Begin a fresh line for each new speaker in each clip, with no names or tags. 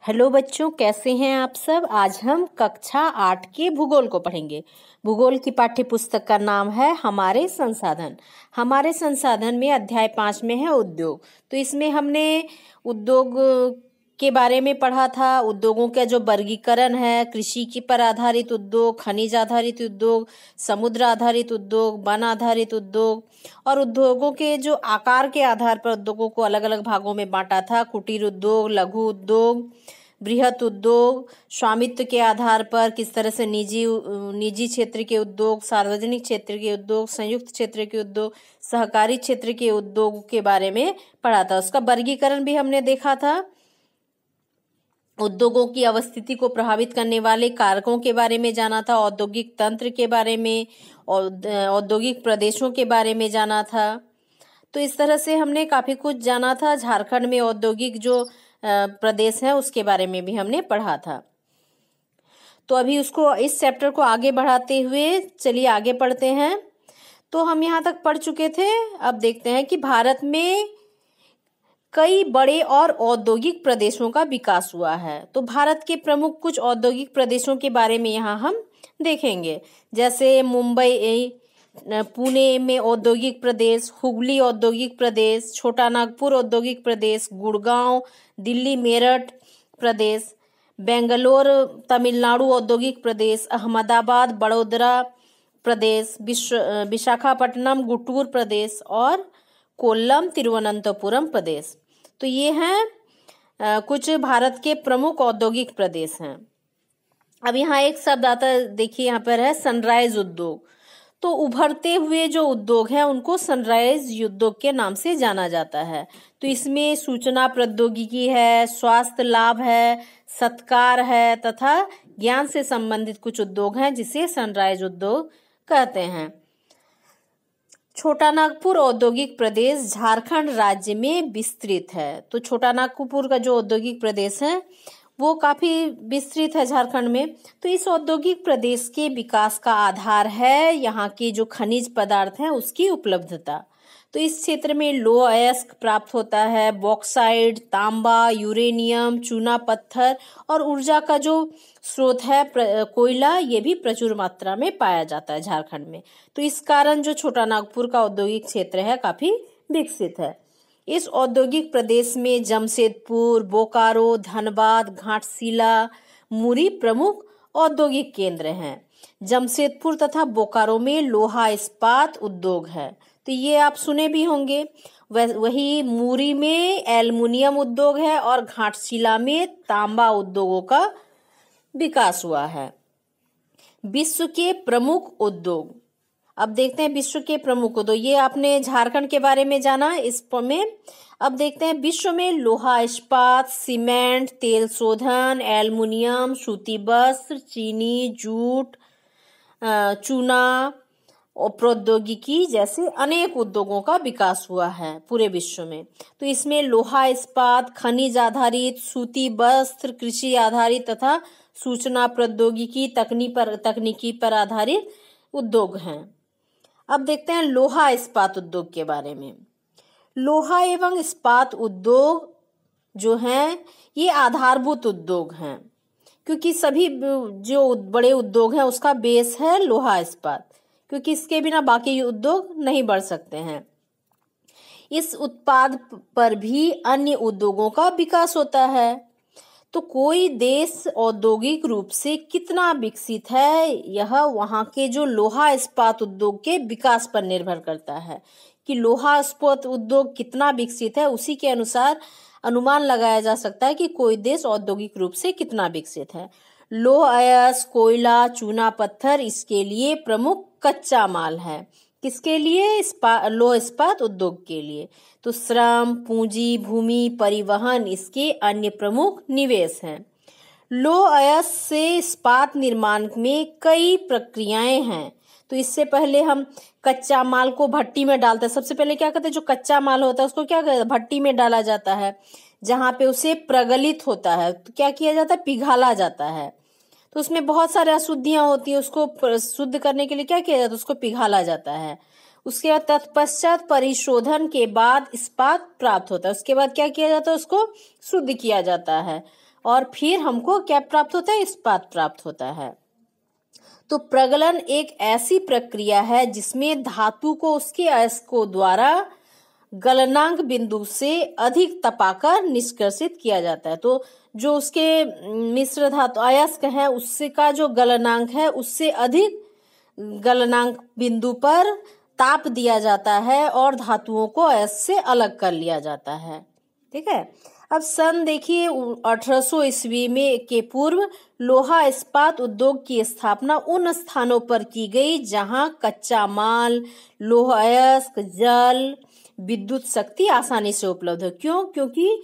Hello बच्चों, कैसे हैं आप सब। आज हम कक्षा 8 के भूगोल को पढ़ेंगे। भूगोल की पाठ्य पुस्तक का नाम है हमारे संसाधन। हमारे संसाधन में अध्याय 5 में है उद्योग। तो इसमें हमने उद्योग के बारे में पढ़ा था। उद्योगों का जो वर्गीकरण है, कृषि की पर आधारित उद्योग, खनिज आधारित उद्योग, समुद्र आधारित उद्योग, वन आधारित उद्योग, और उद्योगों के जो आकार के आधार पर उद्योगों को अलग अलग भागों में बांटा था। कुटीर उद्योग, लघु उद्योग, बृहत उद्योग, स्वामित्व के आधार पर किस तरह से निजी क्षेत्र के उद्योग, सार्वजनिक क्षेत्र के उद्योग, संयुक्त क्षेत्र के उद्योग, सहकारी क्षेत्र के उद्योग के बारे में पढ़ा था। उसका वर्गीकरण भी हमने देखा था। उद्योगों की अवस्थिति को प्रभावित करने वाले कारकों के बारे में जाना था। औद्योगिक तंत्र के बारे में और औद्योगिक प्रदेशों के बारे में जाना था। तो इस तरह से हमने काफी कुछ जाना था। झारखंड में औद्योगिक जो प्रदेश है उसके बारे में भी हमने पढ़ा था। तो अभी इस चैप्टर को आगे बढ़ाते हुए चलिए आगे पढ़ते हैं। तो हम यहाँ तक पढ़ चुके थे। अब देखते हैं कि भारत में कई बड़े और औद्योगिक प्रदेशों का विकास हुआ है। तो भारत के प्रमुख कुछ औद्योगिक प्रदेशों के बारे में यहाँ हम देखेंगे, जैसे मुंबई, पुणे में औद्योगिक प्रदेश, हुगली औद्योगिक प्रदेश, छोटा नागपुर औद्योगिक प्रदेश, गुड़गांव, दिल्ली मेरठ प्रदेश, बेंगलोर तमिलनाडु औद्योगिक प्रदेश, अहमदाबाद बड़ौदा प्रदेश, विशाखापट्टनम गुंटूर प्रदेश और कोल्लम तिरुवनंतपुरम प्रदेश। तो ये हैं कुछ भारत के प्रमुख औद्योगिक प्रदेश हैं। अब यहाँ एक शब्द आता है, देखिए यहाँ पर है सनराइज उद्योग। तो उभरते हुए जो उद्योग हैं उनको सनराइज उद्योग के नाम से जाना जाता है। तो इसमें सूचना प्रौद्योगिकी है, स्वास्थ्य लाभ है, सत्कार है तथा ज्ञान से संबंधित कुछ उद्योग हैं जिसे सनराइज उद्योग कहते हैं। छोटा नागपुर औद्योगिक प्रदेश झारखंड राज्य में विस्तृत है। तो छोटा नागपुर का जो औद्योगिक प्रदेश है वो काफी विस्तृत है झारखंड में। तो इस औद्योगिक प्रदेश के विकास का आधार है यहाँ की जो खनिज पदार्थ हैं उसकी उपलब्धता। तो इस क्षेत्र में लौह अयस्क प्राप्त होता है, बॉक्साइट, तांबा, यूरेनियम, चूना पत्थर और ऊर्जा का जो स्रोत है कोयला, ये भी प्रचुर मात्रा में पाया जाता है झारखंड में। तो इस कारण जो छोटा नागपुर का औद्योगिक क्षेत्र है काफी विकसित है। इस औद्योगिक प्रदेश में जमशेदपुर, बोकारो, धनबाद, घाटशिला, मुरी प्रमुख औद्योगिक केंद्र हैं। जमशेदपुर तथा बोकारो में लोहा इस्पात उद्योग है। तो ये आप सुने भी होंगे। वही मुरी में एल्युमिनियम उद्योग है और घाटशिला में तांबा उद्योगों का विकास हुआ है। विश्व के प्रमुख उद्योग, अब देखते हैं विश्व के प्रमुख उद्योग। ये आपने झारखंड के बारे में जाना इसमें। अब देखते हैं विश्व में लोहा इस्पात, सीमेंट, तेल शोधन, एल्युमिनियम, सूती वस्त्र, चीनी, जूट, चूना और प्रौद्योगिकी जैसे अनेक उद्योगों का विकास हुआ है पूरे विश्व में। तो इसमें लोहा इस्पात, खनिज आधारित, सूती वस्त्र, कृषि आधारित तथा सूचना प्रौद्योगिकी तकनीकी पर आधारित उद्योग हैं। अब देखते हैं लोहा इस्पात उद्योग के बारे में। लोहा एवं इस्पात उद्योग जो हैं ये आधारभूत उद्योग हैं, क्योंकि सभी जो बड़े उद्योग हैं उसका बेस है लोहा इस्पात, क्योंकि इसके बिना बाकी उद्योग नहीं बढ़ सकते हैं। इस उत्पाद पर भी अन्य उद्योगों का विकास होता है। तो कोई देश औद्योगिक रूप से कितना विकसित है यह वहाँ के जो लोहा इस्पात उद्योग के विकास पर निर्भर करता है कि लोहा इस्पात उद्योग कितना विकसित है। उसी के अनुसार अनुमान लगाया जा सकता है कि कोई देश औद्योगिक रूप से कितना विकसित है। लौह अयस्क, कोयला, चूना पत्थर इसके लिए प्रमुख कच्चा माल है। किसके लिए? लौह इस्पात उद्योग के लिए। तो श्रम, पूंजी, भूमि, परिवहन इसके अन्य प्रमुख निवेश हैं। लौह अयस्क से इस्पात निर्माण में कई प्रक्रियाएं हैं। तो इससे पहले हम कच्चा माल को भट्टी में डालते हैं। सबसे पहले क्या करते हैं, जो कच्चा माल होता है उसको क्या करते हैं, भट्टी में डाला जाता है, जहाँ पे उसे प्रगलित होता है। तो क्या किया जाता है, पिघाला जाता है। तो उसमें बहुत सारे अशुद्धियां होती है, उसको शुद्ध करने के लिए क्या किया जाता है, उसको पिघाला जाता है। उसके बाद तत्पश्चात परिशोधन के बाद इस्पात प्राप्त होता है। उसके बाद क्या किया जाता है, उसको शुद्ध किया जाता है और फिर हमको क्या प्राप्त होता है? इस्पात प्राप्त होता है। तो प्रगलन एक ऐसी प्रक्रिया है जिसमें धातु को उसके अयस्कों द्वारा गलनांक बिंदु से अधिक तपाकर निष्कर्षित किया जाता है। तो जो उसके मिश्र धातु अयस्क है उससे का जो गलनांक है उससे अधिक गलनांक बिंदु पर ताप दिया जाता है और धातुओं को अयस्क से अलग कर लिया जाता है। ठीक है। अब सन देखिए 1800 ईस्वी में के पूर्व लोहा इस्पात उद्योग की स्थापना उन स्थानों पर की गई जहां कच्चा माल, लोह अयस्क, जल, विद्युत शक्ति आसानी से उपलब्ध है। क्यों? क्योंकि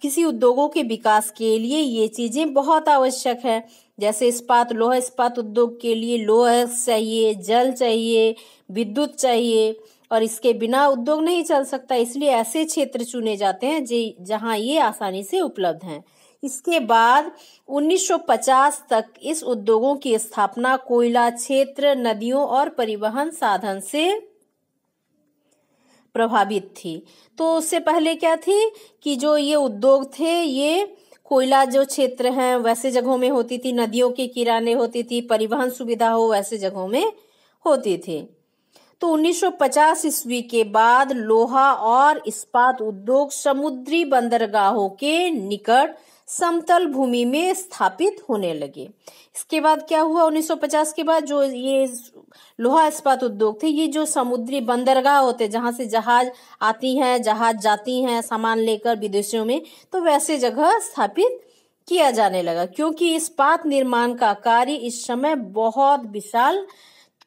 किसी उद्योगों के विकास के लिए ये चीजें बहुत आवश्यक है। जैसे लोहा इस्पात उद्योग के लिए लोह अयस्क चाहिए, जल चाहिए, विद्युत चाहिए और इसके बिना उद्योग नहीं चल सकता। इसलिए ऐसे क्षेत्र चुने जाते हैं जहां ये आसानी से उपलब्ध हैं। इसके बाद 1950 तक इस उद्योगों की स्थापना कोयला क्षेत्र, नदियों और परिवहन साधन से प्रभावित थी। तो उससे पहले क्या थी कि जो ये उद्योग थे ये कोयला जो क्षेत्र हैं वैसे जगहों में होती थी, नदियों के किनारे होती थी, परिवहन सुविधा हो वैसे जगहों में होती थी। तो 1950 ईस्वी के बाद लोहा और इस्पात उद्योग समुद्री बंदरगाहों के निकट समतल भूमि में स्थापित होने लगे। इसके बाद क्या हुआ? 1950 के बाद जो ये लोहा इस्पात उद्योग थे ये जो समुद्री बंदरगाह होते जहां से जहाज आती हैं, जहाज जाती हैं सामान लेकर विदेशों में, तो वैसे जगह स्थापित किया जाने लगा। क्योंकि इस्पात निर्माण का कार्य इस समय बहुत विशाल,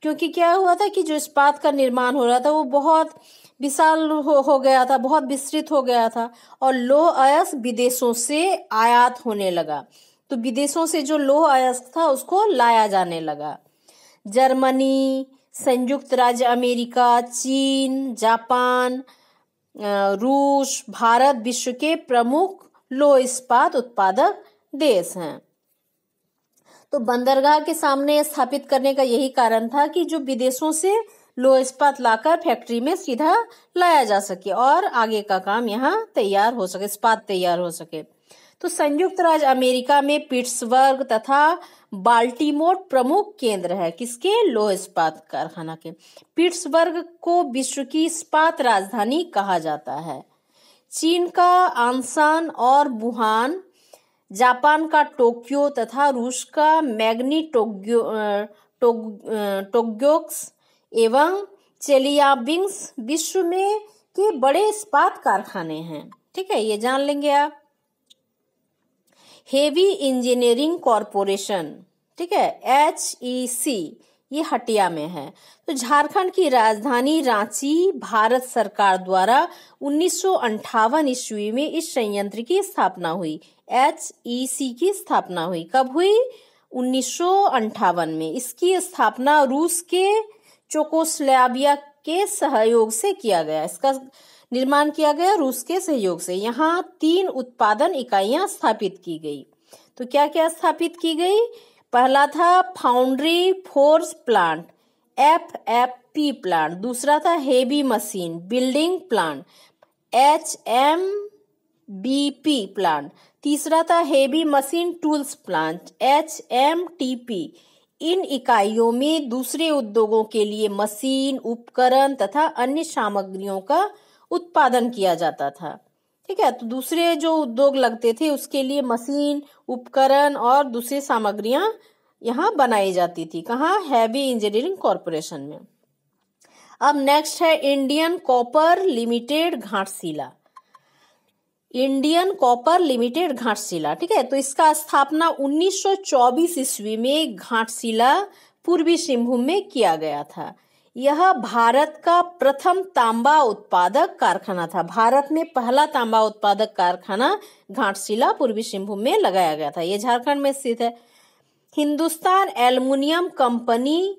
क्योंकि क्या हुआ था कि जो इस्पात का निर्माण हो रहा था वो बहुत विशाल हो गया था, बहुत विस्तृत हो गया था और लोह अयस्क विदेशों से आयात होने लगा। तो विदेशों से जो लोह अयस्क था उसको लाया जाने लगा। जर्मनी, संयुक्त राज्य अमेरिका, चीन, जापान, रूस, भारत विश्व के प्रमुख लोह इस्पात उत्पादक देश हैं। तो बंदरगाह के सामने स्थापित करने का यही कारण था कि जो विदेशों से लोह इस्पात लाकर फैक्ट्री में सीधा लाया जा सके और आगे का काम यहाँ तैयार हो सके, इस्पात तैयार हो सके। तो संयुक्त राज्य अमेरिका में पिट्सबर्ग तथा बाल्टीमोर प्रमुख केंद्र है किसके? लोह इस्पात कारखाना के। पिट्सबर्ग को विश्व की इस्पात राजधानी कहा जाता है। चीन का आंसान और वुहान, जापान का टोक्यो तथा रूस का मैग्निटोगोर्स्क एवं चेलियाबिंस्क विश्व में के बड़े इस्पात कारखाने हैं। ठीक है, ये जान लेंगे आप। हेवी इंजीनियरिंग कॉरपोरेशन, ठीक है, HEC, ये हटिया में है। तो झारखंड की राजधानी रांची भारत सरकार द्वारा 1958 ईस्वी में इस संयंत्र की स्थापना हुई। HEC की स्थापना हुई कब हुई? 1958 में। इसकी स्थापना रूस के चेकोस्लोवाकिया के सहयोग से किया गया। इसका निर्माण किया गया रूस के सहयोग से। यहाँ 3 उत्पादन इकाइयां स्थापित की गई। तो क्या क्या स्थापित की गई? पहला था foundry forge plant, FFP plant. दूसरा था heavy machine building plant, HMBP plant. तीसरा था heavy machine tools plant, HMTP। इन इकाइयों में दूसरे उद्योगों के लिए मशीन, उपकरण तथा अन्य सामग्रियों का उत्पादन किया जाता था। ठीक है, तो दूसरे जो उद्योग लगते थे उसके लिए मशीन, उपकरण और दूसरी सामग्रियां यहाँ बनाई जाती थी। कहाँ? हैवी इंजीनियरिंग कॉरपोरेशन में। अब नेक्स्ट है Indian copper limited Ghatshila. Indian copper limited Ghatshila, ठीक है, तो इसका स्थापना 1924 ईस्वी में घाटशिला पूर्वी सिंहभूम में किया गया था। यह भारत का प्रथम तांबा उत्पादक कारखाना था। भारत में पहला तांबा उत्पादक कारखाना घाटशिला पूर्वी सिंहभूम में लगाया गया था। यह झारखंड में स्थित है। हिंदुस्तान एल्युमिनियम कंपनी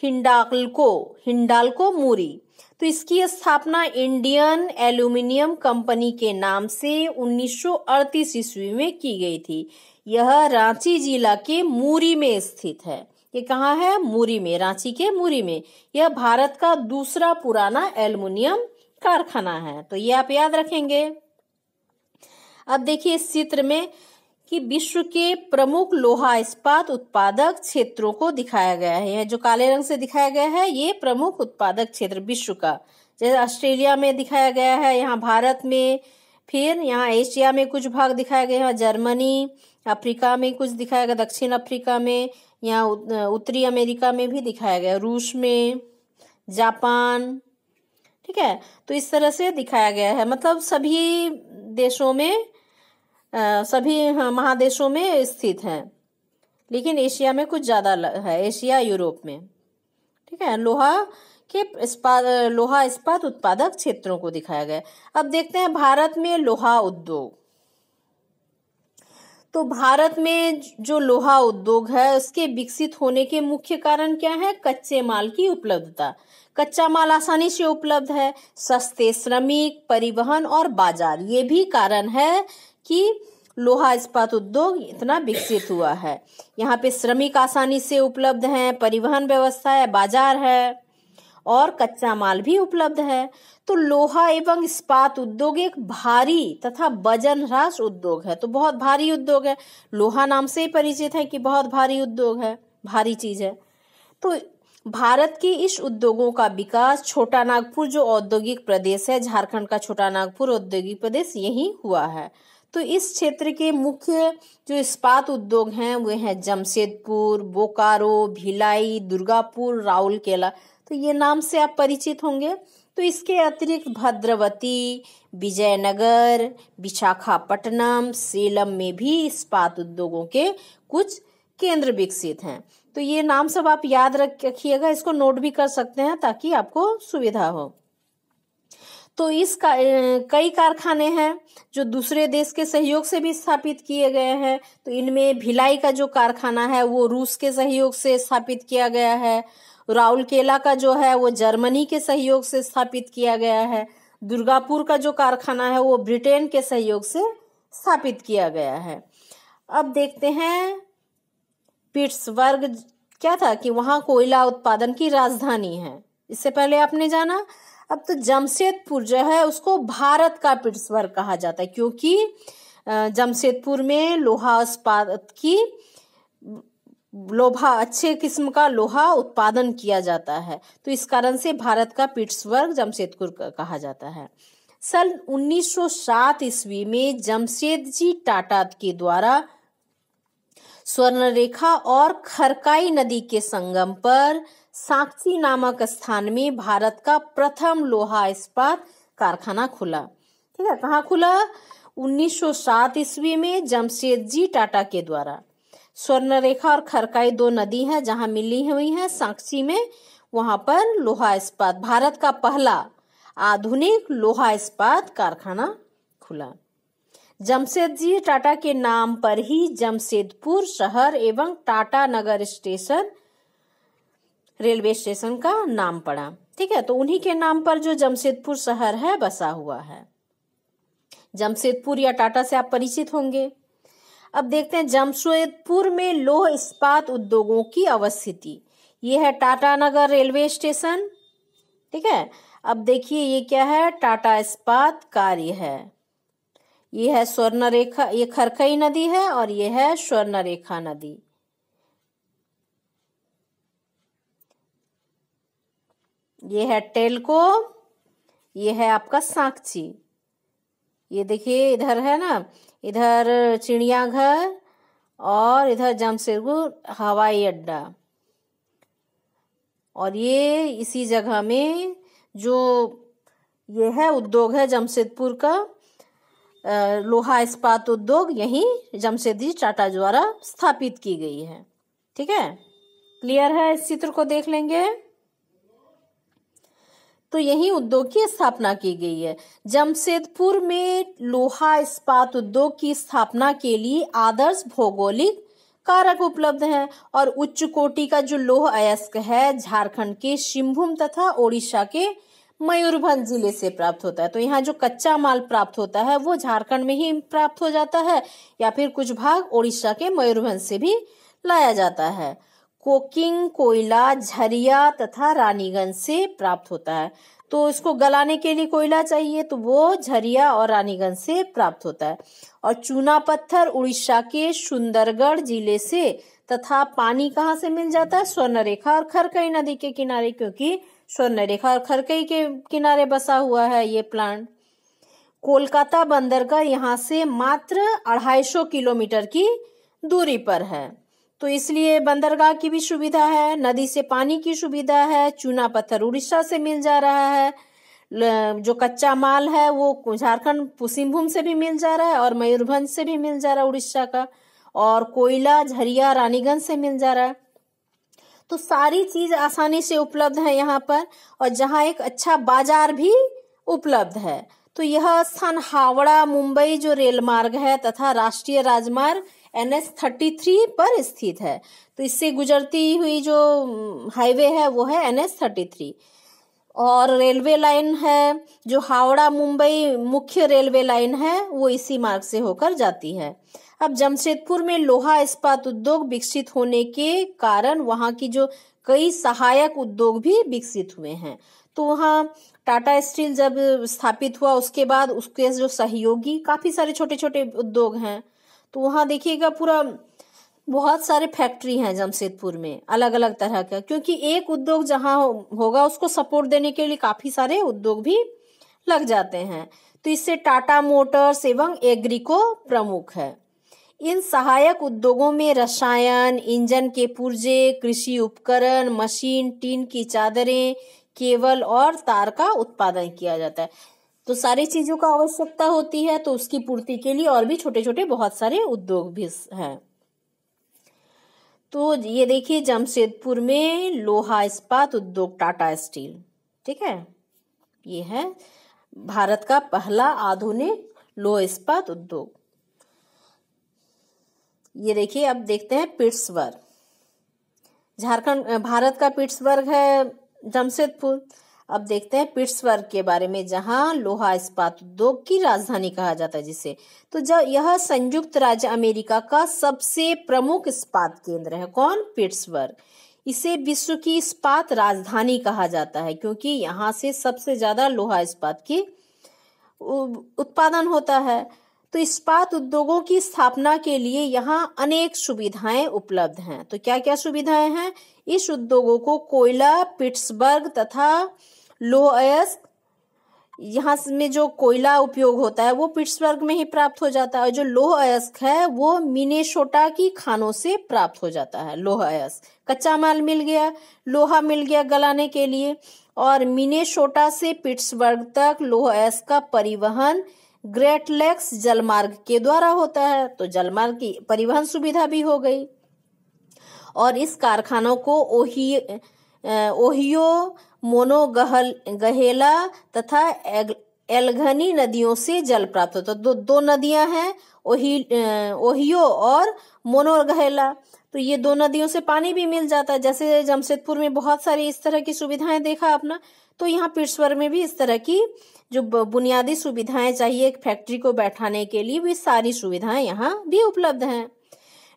हिंडाल्को मूरी, तो इसकी स्थापना इंडियन एल्युमिनियम कंपनी के नाम से 1938 ईस्वी में की गई थी। यह रांची जिला के मूरी में स्थित है। ये कहाँ है? मूरी में, रांची के मूरी में। यह भारत का दूसरा पुराना एल्युमिनियम कारखाना है। तो ये आप याद रखेंगे। अब देखिए इस चित्र में कि विश्व के प्रमुख लोहा इस्पात उत्पादक क्षेत्रों को दिखाया गया है। यह जो काले रंग से दिखाया गया है ये प्रमुख उत्पादक क्षेत्र विश्व का, जैसे ऑस्ट्रेलिया में दिखाया गया है, यहाँ भारत में, फिर यहाँ एशिया में कुछ भाग दिखाया गया है, जर्मनी, अफ्रीका में कुछ दिखाया गया, दक्षिण अफ्रीका में, यहाँ उत्तरी अमेरिका में भी दिखाया गया, रूस में, जापान। ठीक है, तो इस तरह से दिखाया गया है, मतलब सभी देशों में, सभी महादेशों में स्थित है, लेकिन एशिया में कुछ ज़्यादा है, एशिया यूरोप में। ठीक है, लोहा इस्पात उत्पादक क्षेत्रों को दिखाया गया। अब देखते हैं भारत में लोहा उद्योग। तो भारत में जो लोहा उद्योग है उसके विकसित होने के मुख्य कारण क्या है? कच्चे माल की उपलब्धता। कच्चा माल आसानी से उपलब्ध है, सस्ते श्रमिक, परिवहन और बाजार, ये भी कारण है कि लोहा इस्पात उद्योग इतना विकसित हुआ है। यहाँ पे श्रमिक आसानी से उपलब्ध हैं, परिवहन व्यवस्था है, बाजार है और कच्चा माल भी उपलब्ध है। तो लोहा एवं इस्पात उद्योग एक भारी तथा वजन ह्रास उद्योग है। तो बहुत भारी उद्योग है, लोहा नाम से ही परिचित है कि बहुत भारी उद्योग है, भारी चीज है। तो भारत के इस उद्योगों का विकास छोटा नागपुर जो औद्योगिक प्रदेश है, झारखंड का छोटा नागपुर औद्योगिक प्रदेश, यही हुआ है। तो इस क्षेत्र के मुख्य जो इस्पात उद्योग हैं वे हैं जमशेदपुर, बोकारो, भिलाई, दुर्गापुर, राउरकेला। तो ये नाम से आप परिचित होंगे। तो इसके अतिरिक्त भद्रवती, विजयनगर, विशाखापट्टनम, सेलम में भी इस्पात उद्योगों के कुछ केंद्र विकसित हैं। तो ये नाम सब आप याद रखिएगा, इसको नोट भी कर सकते हैं ताकि आपको सुविधा हो। तो इसका कई कारखाने हैं जो दूसरे देश के सहयोग से भी स्थापित किए गए हैं। तो इनमें भिलाई का जो कारखाना है वो रूस के सहयोग से स्थापित किया गया है, राउरकेला का जो है वो जर्मनी के सहयोग से स्थापित किया गया है, दुर्गापुर का जो कारखाना है वो ब्रिटेन के सहयोग से स्थापित किया गया है। अब देखते हैं पिट्सबर्ग क्या था कि वहाँ कोयला उत्पादन की राजधानी है, इससे पहले आपने जाना। अब तो जमशेदपुर जो है उसको भारत का पिट्सबर्ग कहा जाता है, क्योंकि जमशेदपुर में लोहा इस्पात की अच्छे किस्म का लोहा उत्पादन किया जाता है। तो इस कारण से भारत का पिट्सबर्ग जमशेदपुर कहा जाता है। सन 1907 ईस्वी में जमशेदजी टाटा के द्वारा स्वर्णरेखा और खरकाई नदी के संगम पर साक्षी नामक स्थान में भारत का प्रथम लोहा इस्पात कारखाना खुला। ठीक है, कहाँ खुला? 1907 ईस्वी में जमशेदजी टाटा के द्वारा। स्वर्णरेखा और खरकाई दो नदी हैं जहां मिली हुई हैं साक्षी में, वहां पर लोहा इस्पात भारत का पहला आधुनिक लोहा इस्पात कारखाना खुला। जमशेदजी टाटा के नाम पर ही जमशेदपुर शहर एवं टाटा नगर स्टेशन रेलवे स्टेशन का नाम पड़ा। ठीक है, तो उन्हीं के नाम पर जो जमशेदपुर शहर है बसा हुआ है। जमशेदपुर या टाटा से आप परिचित होंगे। अब देखते हैं जमशेदपुर में लौह इस्पात उद्योगों की अवस्थिति। ये है टाटा नगर रेलवे स्टेशन। ठीक है, अब देखिए ये क्या है, टाटा इस्पात कार्य है। ये है स्वर्णरेखा, ये खरकई नदी है और ये है स्वर्णरेखा नदी। ये है टेल्को, ये है आपका साक्षी। ये देखिए इधर है ना, इधर चिड़ियाघर और इधर जमशेदपुर हवाई अड्डा। और ये इसी जगह में जो ये है उद्योग है जमशेदपुर का लोहा इस्पात उद्योग, यही जमशेदजी टाटा द्वारा स्थापित की गई है। ठीक है, क्लियर है? इस चित्र को देख लेंगे। तो यही उद्योग की स्थापना की गई है। जमशेदपुर में लोहा इस्पात उद्योग की स्थापना के लिए आदर्श भौगोलिक कारक उपलब्ध हैं और उच्च कोटि का जो लौह अयस्क है झारखंड के सिंहभूम तथा ओडिशा के मयूरभंज जिले से प्राप्त होता है। तो यहाँ जो कच्चा माल प्राप्त होता है वो झारखंड में ही प्राप्त हो जाता है या फिर कुछ भाग ओडिशा के मयूरभंज से भी लाया जाता है। कोकिंग कोयला झरिया तथा रानीगंज से प्राप्त होता है। तो इसको गलाने के लिए कोयला चाहिए, तो वो झरिया और रानीगंज से प्राप्त होता है। और चूना पत्थर उड़ीसा के सुंदरगढ़ जिले से, तथा पानी कहाँ से मिल जाता है? स्वर्णरेखा और खरकई नदी के किनारे, क्योंकि स्वर्णरेखा और खरकई के किनारे बसा हुआ है ये प्लांट। कोलकाता बंदरगाह यहाँ से मात्र 250 किलोमीटर की दूरी पर है, तो इसलिए बंदरगाह की भी सुविधा है, नदी से पानी की सुविधा है, चूना पत्थर उड़ीसा से मिल जा रहा है, जो कच्चा माल है वो झारखंड पुसिमभूम से भी मिल जा रहा है और मयूरभंज से भी मिल जा रहा है उड़ीसा का, और कोयला झरिया रानीगंज से मिल जा रहा है। तो सारी चीज आसानी से उपलब्ध है यहाँ पर, और जहाँ एक अच्छा बाजार भी उपलब्ध है। तो यह स्थान हावड़ा मुंबई जो रेल मार्ग है तथा राष्ट्रीय राजमार्ग NH-33 पर स्थित है। तो इससे गुजरती हुई जो हाईवे है वो है NH-33, और रेलवे लाइन है जो हावड़ा मुंबई मुख्य रेलवे लाइन है वो इसी मार्ग से होकर जाती है। अब जमशेदपुर में लोहा इस्पात उद्योग विकसित होने के कारण वहाँ की जो कई सहायक उद्योग भी विकसित हुए हैं। तो वहाँ टाटा स्टील जब स्थापित हुआ उसके बाद उसके जो सहयोगी काफी सारे छोटे छोटे उद्योग हैं, तो वहाँ देखिएगा पूरा बहुत सारे फैक्ट्री हैं जमशेदपुर में अलग अलग तरह का, क्योंकि एक उद्योग जहाँ होगा उसको सपोर्ट देने के लिए काफी सारे उद्योग भी लग जाते हैं। तो इससे टाटा मोटर्स एवं एग्रीको प्रमुख है। इन सहायक उद्योगों में रसायन, इंजन के पुर्जे, कृषि उपकरण, मशीन, टीन की चादरें, केबल और तार का उत्पादन किया जाता है। तो सारी चीजों का आवश्यकता होती है, तो उसकी पूर्ति के लिए और भी छोटे छोटे बहुत सारे उद्योग भी हैं। तो ये देखिए जमशेदपुर में लोहा इस्पात उद्योग टाटा स्टील, ठीक है, ये है भारत का पहला आधुनिक लोहा इस्पात उद्योग। ये देखिए अब देखते हैं पिट्सबर्ग, झारखंड भारत का पिट्सबर्ग है जमशेदपुर। अब देखते हैं पिट्सबर्ग के बारे में, जहां लोहा इस्पात उद्योग की राजधानी कहा जाता है जिसे। तो जब यह संयुक्त राज्य अमेरिका का सबसे प्रमुख इस्पात केंद्र है, कौन? पिट्सबर्ग। इसे विश्व की इस्पात राजधानी कहा जाता है क्योंकि यहाँ से सबसे ज्यादा लोहा इस्पात की उत्पादन होता है। तो इस्पात उद्योगों की स्थापना के लिए यहाँ अनेक सुविधाएं उपलब्ध हैं। तो क्या क्या सुविधाएं हैं? इस उद्योगों को कोयला पिट्सबर्ग तथा लौह अयस्क, यहाँ में जो कोयला उपयोग होता है वो पिट्सबर्ग में ही प्राप्त हो जाता है, और जो लौह अयस्क है वो मिनेसोटा की खानों से प्राप्त हो जाता है। लौह अयस्क कच्चा माल मिल गया, लोहा मिल गया गलाने के लिए, और मिनेसोटा से पिट्सबर्ग तक लौह अयस्क का परिवहन ग्रेट लेक्स जलमार्ग के द्वारा होता है। तो जलमार्ग की परिवहन सुविधा भी हो गई, और इस कारखानों को ओहियो मोनोगहेला तथा एल्गनी नदियों से जल प्राप्त होता है। दो नदियां हैं, ओहियो और मोनोगहेला, तो ये दो नदियों से पानी भी मिल जाता है। जैसे जमशेदपुर में बहुत सारी इस तरह की सुविधाएं देखा अपना, तो यहाँ पिट्सबर्ग में भी इस तरह की जो बुनियादी सुविधाएं चाहिए एक फैक्ट्री को बैठाने के लिए, भी सारी सुविधाएं यहाँ भी उपलब्ध हैं।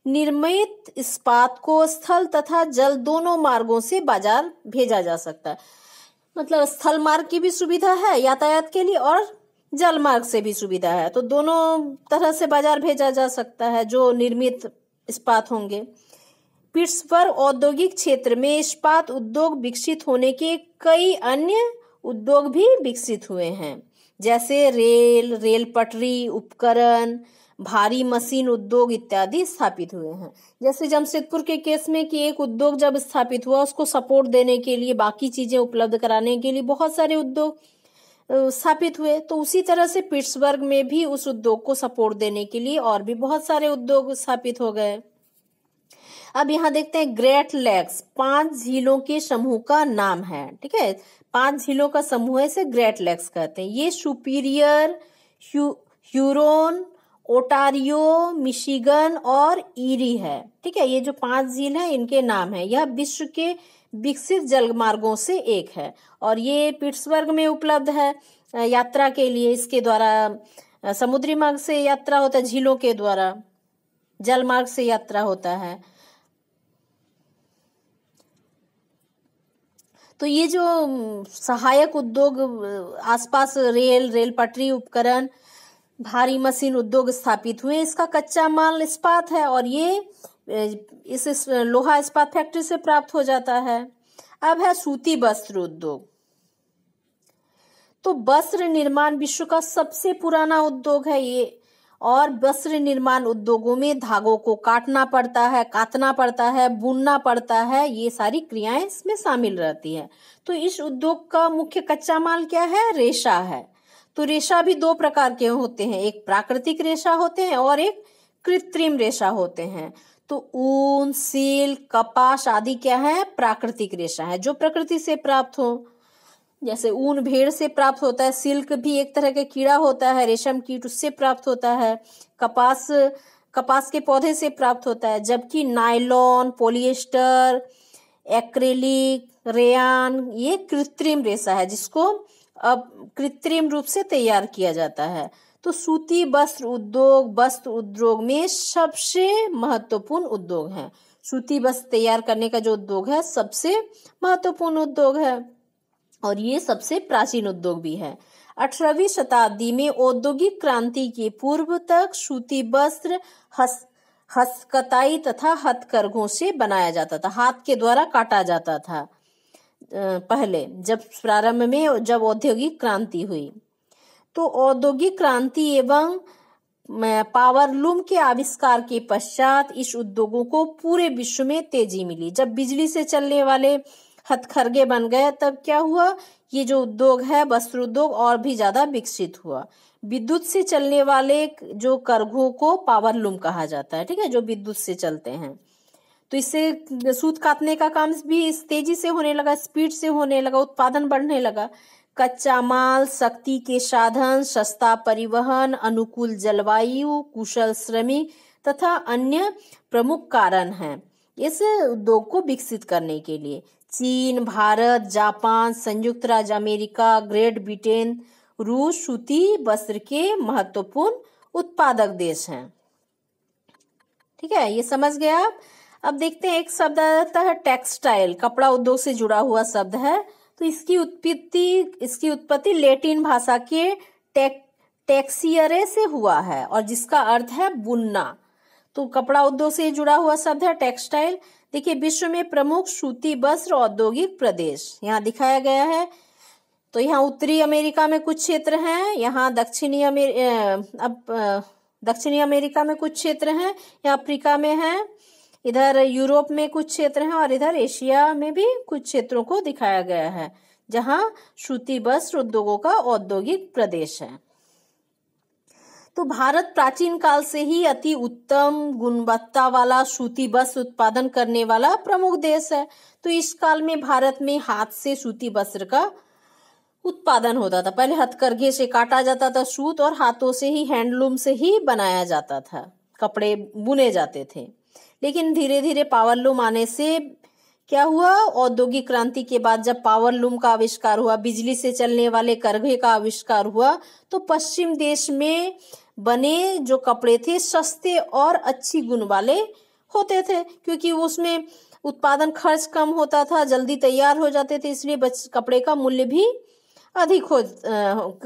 निर्मित इस्पात को स्थल तथा जल दोनों मार्गों से बाजार भेजा जा सकता है। मतलब स्थल मार्ग की भी सुविधा है यातायात के लिए, और जल मार्ग से भी सुविधा है, तो दोनों तरह से बाजार भेजा जा सकता है जो निर्मित इस्पात होंगे। पिट्सबर्ग औद्योगिक क्षेत्र में इस्पात उद्योग विकसित होने के कई अन्य उद्योग भी विकसित हुए हैं, जैसे रेल पटरी, उपकरण, भारी मशीन उद्योग इत्यादि स्थापित हुए हैं। जैसे जमशेदपुर के केस में कि एक उद्योग जब स्थापित हुआ उसको सपोर्ट देने के लिए, बाकी चीजें उपलब्ध कराने के लिए बहुत सारे उद्योग स्थापित हुए, तो उसी तरह से पिट्सबर्ग में भी उस उद्योग को सपोर्ट देने के लिए और भी बहुत सारे उद्योग स्थापित हो गए। अब यहाँ देखते हैं ग्रेट लेक्स 5 झीलों के समूह का नाम है, ठीक है, 5 झीलों का समूह है, इसे ग्रेट लेक्स कहते हैं। ये सुपीरियर, ह्यूरोन, ओटारियो, मिशिगन और ईरी है, ठीक है। ये जो 5 झील है इनके नाम है। यह विश्व के विकसित जलमार्गों से एक है, और ये पिट्सबर्ग में उपलब्ध है यात्रा के लिए। इसके द्वारा समुद्री मार्ग से यात्रा होता है, झीलों के द्वारा जल मार्ग से यात्रा होता है। तो ये जो सहायक उद्योग आसपास रेल पटरी उपकरण भारी मशीन उद्योग स्थापित हुए, इसका कच्चा माल इस्पात है और ये इस लोहा इस्पात फैक्ट्री से प्राप्त हो जाता है। अब है सूती वस्त्र उद्योग। तो वस्त्र निर्माण विश्व का सबसे पुराना उद्योग है ये, और वस्त्र निर्माण उद्योगों में धागों को काटना पड़ता है, बुनना पड़ता है, ये सारी क्रियाएं इसमें शामिल रहती है। तो इस उद्योग का मुख्य कच्चा माल क्या है? रेशा है। तो रेशा भी दो प्रकार के होते हैं, एक प्राकृतिक रेशा होते हैं और एक कृत्रिम रेशा होते हैं। तो ऊन, सिल्क, कपास आदि क्या है? प्राकृतिक रेशा है, जो प्रकृति से प्राप्त हो। जैसे ऊन भेड़ से प्राप्त होता है, सिल्क भी एक तरह का कीड़ा होता है, रेशम कीट, उससे प्राप्त होता है। कपास के पौधे से प्राप्त होता है। जबकि नायलॉन, पॉलिएस्टर, एक्रेलिक, रेयान ये कृत्रिम रेशा है, जिसको अब कृत्रिम रूप से तैयार किया जाता है। तो सूती वस्त्र उद्योग में सबसे महत्वपूर्ण उद्योग है। सूती वस्त्र तैयार करने का जो उद्योग है सबसे महत्वपूर्ण उद्योग है और ये सबसे प्राचीन उद्योग भी है। 18वीं शताब्दी में औद्योगिक क्रांति के पूर्व तक सूती वस्त्र हस्तकताई तथा हथकरघों से बनाया जाता था, हाथ के द्वारा काटा जाता था। पहले जब प्रारंभ में जब औद्योगिक क्रांति हुई, तो औद्योगिक क्रांति एवं पावरलूम के आविष्कार के पश्चात इस उद्योगों को पूरे विश्व में तेजी मिली। जब बिजली से चलने वाले हथकरघे बन गए, तब क्या हुआ? ये जो उद्योग है वस्त्र उद्योग और भी ज्यादा विकसित हुआ। विद्युत से चलने वाले जो करघों को पावरलूम कहा जाता है, ठीक है, जो विद्युत से चलते हैं। तो इससे सूत काटने का काम भी इस तेजी से होने लगा, स्पीड से होने लगा, उत्पादन बढ़ने लगा। कच्चा माल, शक्ति के साधन, सस्ता परिवहन, अनुकूल जलवायु, कुशल श्रमिक तथा अन्य प्रमुख कारण हैं इस उद्योग को विकसित करने के लिए। चीन, भारत, जापान, संयुक्त राज्य अमेरिका, ग्रेट ब्रिटेन, रूस सूती वस्त्र के महत्वपूर्ण उत्पादक देश हैं। ठीक है, ये समझ गए आप। अब देखते हैं, एक शब्द आता है टेक्सटाइल, कपड़ा उद्योग से जुड़ा हुआ शब्द है। तो इसकी उत्पत्ति लैटिन भाषा के टेक्सियरे से हुआ है और जिसका अर्थ है बुनना। तो कपड़ा उद्योग से जुड़ा हुआ शब्द है टेक्सटाइल। देखिए, विश्व में प्रमुख सूती वस्त्र औद्योगिक प्रदेश यहाँ दिखाया गया है। तो यहाँ उत्तरी अमेरिका में कुछ क्षेत्र हैं, यहाँ दक्षिणी अमेरिका में कुछ क्षेत्र हैं, यहाँ अफ्रीका में है, इधर यूरोप में कुछ क्षेत्र हैं और इधर एशिया में भी कुछ क्षेत्रों को दिखाया गया है, जहां सूती वस्त्र उद्योगों का औद्योगिक प्रदेश है। तो भारत प्राचीन काल से ही अति उत्तम गुणवत्ता वाला सूती वस्त्र उत्पादन करने वाला प्रमुख देश है। तो इस काल में भारत में हाथ से सूती वस्त्र का उत्पादन होता था। पहले हथकरघे से काटा जाता था सूत और हाथों से ही, हैंडलूम से ही बनाया जाता था, कपड़े बुने जाते थे। लेकिन धीरे धीरे पावरलूम आने से क्या हुआ? औद्योगिक क्रांति के बाद जब पावरलूम का आविष्कार हुआ, बिजली से चलने वाले करघे का आविष्कार हुआ, तो पश्चिम देश में बने जो कपड़े थे सस्ते और अच्छी गुण वाले होते थे, क्योंकि उसमें उत्पादन खर्च कम होता था, जल्दी तैयार हो जाते थे, इसलिए कपड़े का मूल्य भी अधिक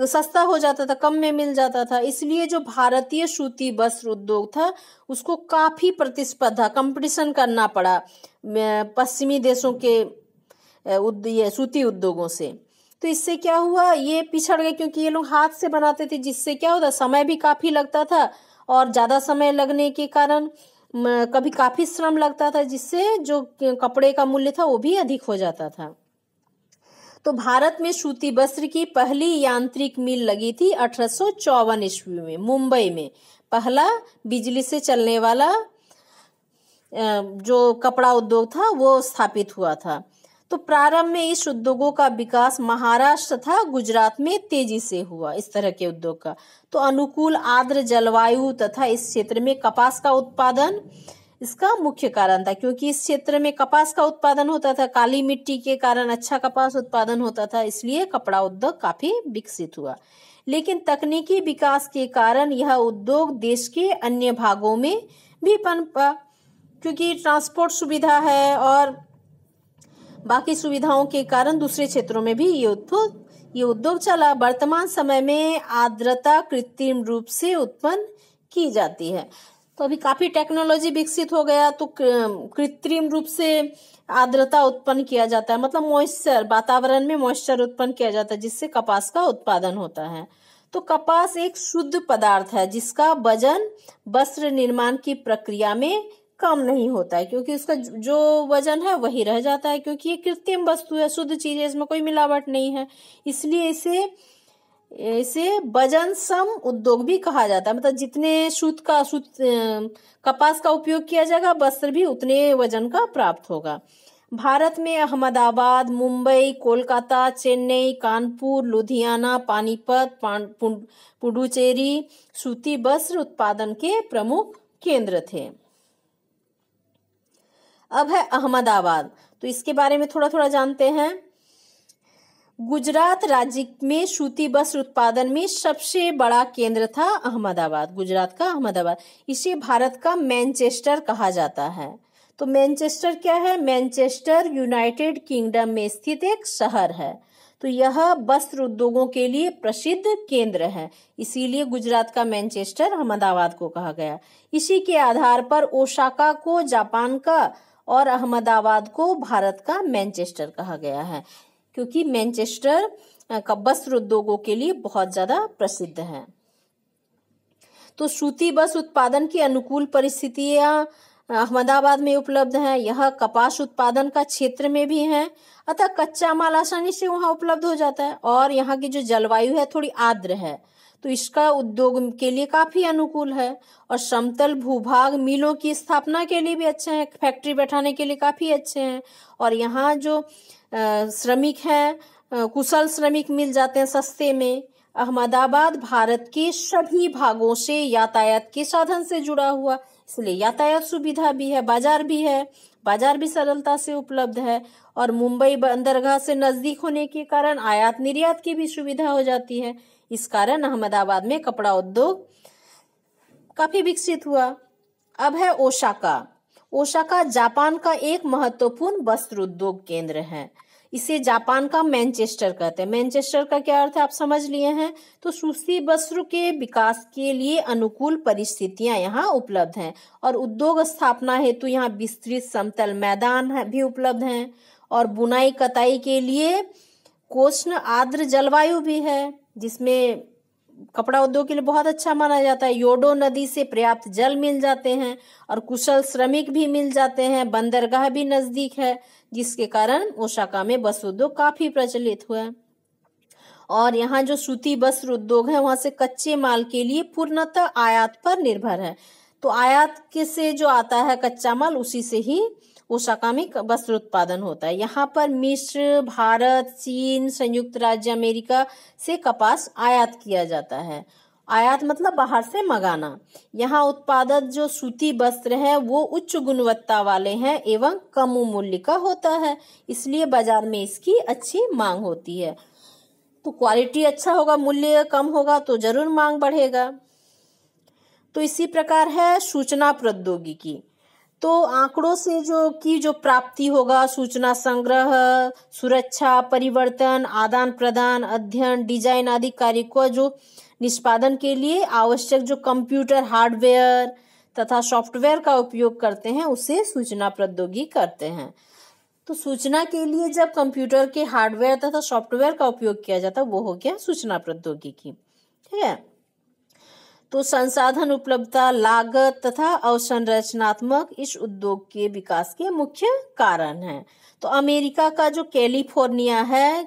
सस्ता हो जाता था, कम में मिल जाता था। इसलिए जो भारतीय सूती वस्त्र उद्योग था उसको काफी प्रतिस्पर्धा, कंपटीशन करना पड़ा पश्चिमी देशों के सूती उद्योगों से। तो इससे क्या हुआ? ये पिछड़ गए, क्योंकि ये लोग हाथ से बनाते थे, जिससे क्या होता, समय भी काफी लगता था और ज्यादा समय लगने के कारण कभी काफी श्रम लगता था, जिससे जो कपड़े का मूल्य था वो भी अधिक हो जाता था। तो भारत में सूती वस्त्र की पहली यांत्रिक मिल लगी थी 1854 ईस्वी में मुंबई में। पहला बिजली से चलने वाला जो कपड़ा उद्योग था वो स्थापित हुआ था। तो प्रारंभ में इस उद्योगों का विकास महाराष्ट्र तथा गुजरात में तेजी से हुआ, इस तरह के उद्योग का। तो अनुकूल आर्द्र जलवायु तथा इस क्षेत्र में कपास का उत्पादन इसका मुख्य कारण था, क्योंकि इस क्षेत्र में कपास का उत्पादन होता था, काली मिट्टी के कारण अच्छा कपास उत्पादन होता था, इसलिए कपड़ा उद्योग काफी विकसित हुआ। लेकिन तकनीकी विकास के कारण यह उद्योग देश के अन्य भागों में भी पनपा, क्योंकि ट्रांसपोर्ट सुविधा है और बाकी सुविधाओं के कारण दूसरे क्षेत्रों में भी ये उद्योग चला। वर्तमान समय में आर्द्रता कृत्रिम रूप से उत्पन्न की जाती है। तो अभी काफी टेक्नोलॉजी विकसित हो गया, तो कृत्रिम रूप से आर्द्रता उत्पन्न किया जाता है, मतलब मॉइस्चर, वातावरण में मॉइस्चर उत्पन्न किया जाता है, जिससे कपास का उत्पादन होता है। तो कपास एक शुद्ध पदार्थ है जिसका वजन वस्त्र निर्माण की प्रक्रिया में कम नहीं होता है, क्योंकि उसका जो वजन है वही रह जाता है, क्योंकि ये कृत्रिम वस्तु है, शुद्ध चीज है, इसमें कोई मिलावट नहीं है। इसलिए इसे वजन सम उद्योग भी कहा जाता है। मतलब जितने कपास का उपयोग किया जाएगा, वस्त्र भी उतने वजन का प्राप्त होगा। भारत में अहमदाबाद, मुंबई, कोलकाता, चेन्नई, कानपुर, लुधियाना, पानीपत, पुडुचेरी सूती वस्त्र उत्पादन के प्रमुख केंद्र थे। अब है अहमदाबाद, तो इसके बारे में थोड़ा थोड़ा जानते हैं। गुजरात राज्य में सूती वस्त्र उत्पादन में सबसे बड़ा केंद्र था अहमदाबाद, गुजरात का अहमदाबाद। इसे भारत का मैनचेस्टर कहा जाता है। तो मैनचेस्टर क्या है? मैनचेस्टर यूनाइटेड किंगडम में स्थित एक शहर है। तो यह वस्त्र उद्योगों के लिए प्रसिद्ध केंद्र है, इसीलिए गुजरात का मैनचेस्टर अहमदाबाद को कहा गया। इसी के आधार पर ओसाका को जापान का और अहमदाबाद को भारत का मैनचेस्टर कहा गया है, क्योंकि मैनचेस्टर का वस्त्र उद्योगों के लिए बहुत ज्यादा प्रसिद्ध है। तो सूती वस्त्र उत्पादन की अनुकूल परिस्थितियां अहमदाबाद में उपलब्ध हैं। यह कपास उत्पादन का क्षेत्र में भी है, अतः कच्चा माल आसानी से वहां उपलब्ध हो जाता है। और यहाँ की जो जलवायु है थोड़ी आर्द्र है, तो इसका उद्योग के लिए काफी अनुकूल है। और समतल भूभाग मिलों की स्थापना के लिए भी अच्छे हैं, फैक्ट्री बैठाने के लिए काफी अच्छे हैं। और यहाँ जो श्रमिक हैं, कुशल श्रमिक मिल जाते हैं सस्ते में। अहमदाबाद भारत के सभी भागों से यातायात के साधन से जुड़ा हुआ, इसलिए यातायात सुविधा भी है, बाजार भी है, बाजार भी सरलता से उपलब्ध है। और मुंबई बंदरगाह से नजदीक होने के कारण आयात निर्यात की भी सुविधा हो जाती है। इस कारण अहमदाबाद में कपड़ा उद्योग काफी विकसित हुआ। अब है ओसाका। ओसाका जापान का एक महत्वपूर्ण वस्त्र उद्योग केंद्र है। इसे जापान का मैनचेस्टर कहते हैं। मैनचेस्टर का क्या अर्थ है आप समझ लिए हैं। तो सूती वस्त्र के विकास के लिए अनुकूल परिस्थितियां यहाँ उपलब्ध हैं और उद्योग स्थापना हेतु यहाँ विस्तृत समतल मैदान भी उपलब्ध हैं। और बुनाई कताई के लिए कोष्ण आर्द्र जलवायु भी है, जिसमें कपड़ा उद्योग के लिए बहुत अच्छा माना जाता है। योडो नदी से पर्याप्त जल मिल जाते हैं और कुशल श्रमिक भी मिल जाते हैं। बंदरगाह भी नजदीक है, जिसके कारण ओसाका में वस्त्र उद्योग काफी प्रचलित हुआ है। और यहाँ जो सूती वस्त्र उद्योग है वहां से कच्चे माल के लिए पूर्णतः आयात पर निर्भर है। तो आयात के से जो आता है कच्चा माल, उसी से ही ओसाका में वस्त्र उत्पादन होता है। यहाँ पर मिस्र, भारत, चीन, संयुक्त राज्य अमेरिका से कपास आयात किया जाता है। आयात मतलब बाहर से मंगाना। यहाँ उत्पादित जो सूती वस्त्र है वो उच्च गुणवत्ता वाले हैं एवं कम मूल्य का होता है, इसलिए बाजार में इसकी अच्छी मांग होती है। तो क्वालिटी अच्छा होगा, मूल्य कम होगा तो जरूर मांग बढ़ेगा। तो इसी प्रकार है सूचना प्रौद्योगिकी। तो आंकड़ों से जो प्राप्ति होगा, सूचना संग्रह, सुरक्षा, परिवर्तन, आदान प्रदान, अध्ययन, डिजाइन आदि कार्य को जो निष्पादन के लिए आवश्यक जो कंप्यूटर हार्डवेयर तथा सॉफ्टवेयर का उपयोग करते हैं, उसे सूचना प्रौद्योगिकी करते हैं। तो सूचना के लिए जब कंप्यूटर के हार्डवेयर तथा सॉफ्टवेयर का उपयोग किया जाता है, वो हो गया सूचना प्रौद्योगिकी। ठीक है। तो संसाधन उपलब्धता, लागत तथा अवसंरचनात्मक इस उद्योग के विकास के मुख्य कारण हैं। तो अमेरिका का जो कैलिफोर्निया है,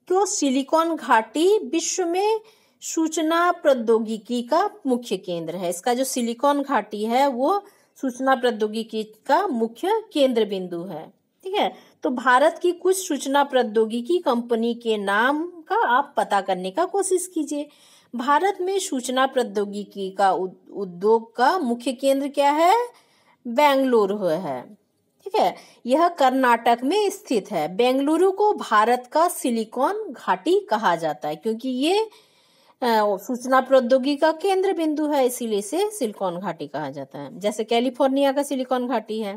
क्यों सिलिकॉन घाटी विश्व में सूचना प्रौद्योगिकी का मुख्य केंद्र है। इसका जो सिलिकॉन घाटी है वो सूचना प्रौद्योगिकी का मुख्य केंद्र बिंदु है। ठीक है। तो भारत की कुछ सूचना प्रौद्योगिकी कंपनी के नाम का आप पता करने का कोशिश कीजिए। भारत में सूचना प्रौद्योगिकी का उद्योग का मुख्य केंद्र क्या है? बेंगलुरु है। ठीक है। यह कर्नाटक में स्थित है। बेंगलुरु को भारत का सिलिकॉन घाटी कहा जाता है, क्योंकि ये सूचना प्रौद्योगिकी का केंद्र बिंदु है, इसीलिए इसे सिलिकॉन घाटी कहा जाता है, जैसे कैलिफोर्निया का सिलिकॉन घाटी है।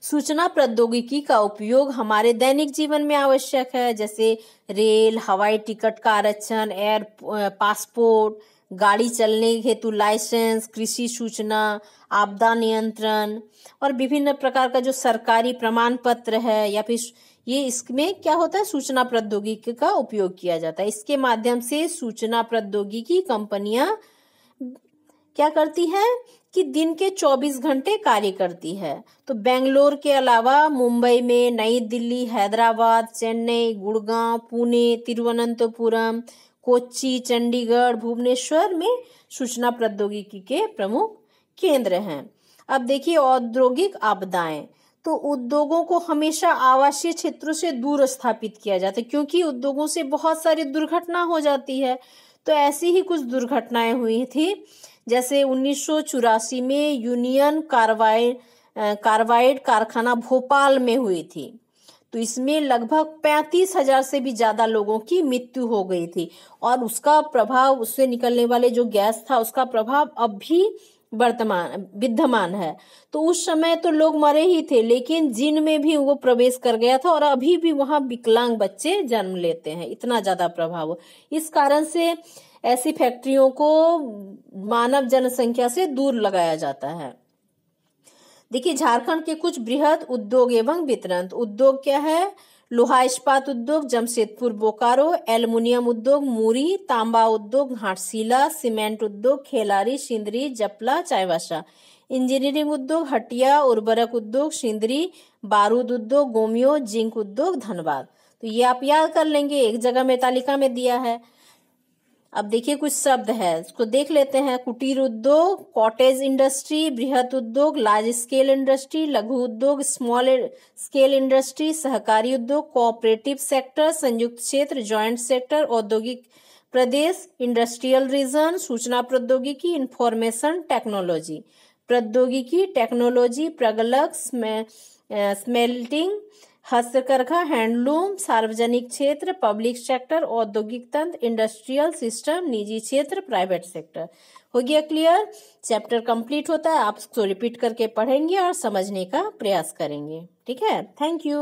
सूचना प्रौद्योगिकी का उपयोग हमारे दैनिक जीवन में आवश्यक है, जैसे रेल, हवाई टिकट का आरक्षण, एयर पासपोर्ट, गाड़ी चलने हेतु लाइसेंस, कृषि सूचना, आपदा नियंत्रण और विभिन्न प्रकार का जो सरकारी प्रमाण पत्र है या फिर ये इसमें क्या होता है, सूचना प्रौद्योगिकी का उपयोग किया जाता है। इसके माध्यम से सूचना प्रौद्योगिकी कंपनियां क्या करती हैं कि दिन के 24 घंटे कार्य करती है। तो बेंगलोर के अलावा मुंबई में, नई दिल्ली, हैदराबाद, चेन्नई, गुड़गांव, पुणे, तिरुवनंतपुरम, कोच्चि, चंडीगढ़, भुवनेश्वर में सूचना प्रौद्योगिकी के प्रमुख केंद्र हैं। अब देखिए औद्योगिक आपदाएं, तो उद्योगों को हमेशा आवासीय क्षेत्रों से दूर स्थापित किया जाता है, क्योंकि उद्योगों से बहुत सारी दुर्घटना हो जाती है। तो ऐसी ही कुछ दुर्घटनाएं हुई थी, जैसे 1984 में यूनियन कार्बाइड कारखाना भोपाल में हुई थी। तो इसमें लगभग 35,000 से भी ज्यादा लोगों की मृत्यु हो गई थी और उसका प्रभाव, उससे निकलने वाले जो गैस था उसका प्रभाव अब भी विद्यमान है। तो उस समय तो लोग मरे ही थे, लेकिन जिन में भी वो प्रवेश कर गया था और अभी भी वहां विकलांग बच्चे जन्म लेते हैं, इतना ज्यादा प्रभाव। इस कारण से ऐसी फैक्ट्रियों को मानव जनसंख्या से दूर लगाया जाता है। देखिए झारखंड के कुछ बृहद उद्योग एवं वितरण उद्योग क्या है, लोहा इस्पात उद्योग जमशेदपुर बोकारो, एल्युमिनियम उद्योग मुरी, तांबा उद्योग घाटशिला, सीमेंट उद्योग खेलारी सिंदरी जपला चाईबासा, इंजीनियरिंग उद्योग हटिया, उर्वरक उद्योग सिंदरी, बारूद उद्योग गोमियो, जिंक उद्योग धनबाद। तो ये आप याद कर लेंगे, एक जगह में तालिका में दिया है। अब देखिए कुछ शब्द है, इसको देख लेते हैं। कुटीर उद्योग, कॉटेज इंडस्ट्री, बृहत उद्योग, लार्ज स्केल इंडस्ट्री, लघु उद्योग, स्मॉल स्केल इंडस्ट्री, सहकारी उद्योग, कोऑपरेटिव सेक्टर, संयुक्त क्षेत्र, जॉइंट सेक्टर, औद्योगिक प्रदेश, इंडस्ट्रियल रीजन, सूचना प्रौद्योगिकी, इंफॉर्मेशन टेक्नोलॉजी, प्रौद्योगिकी टेक्नोलॉजी, प्रगलक, स्मेल्टिंग, हस्तकरघा, हैंडलूम, सार्वजनिक क्षेत्र, पब्लिक सेक्टर, औद्योगिक तंत्र, इंडस्ट्रियल सिस्टम, निजी क्षेत्र, प्राइवेट सेक्टर। हो गया क्लियर? चैप्टर कंप्लीट होता है, आप इसको रिपीट करके पढ़ेंगे और समझने का प्रयास करेंगे। ठीक है, थैंक यू।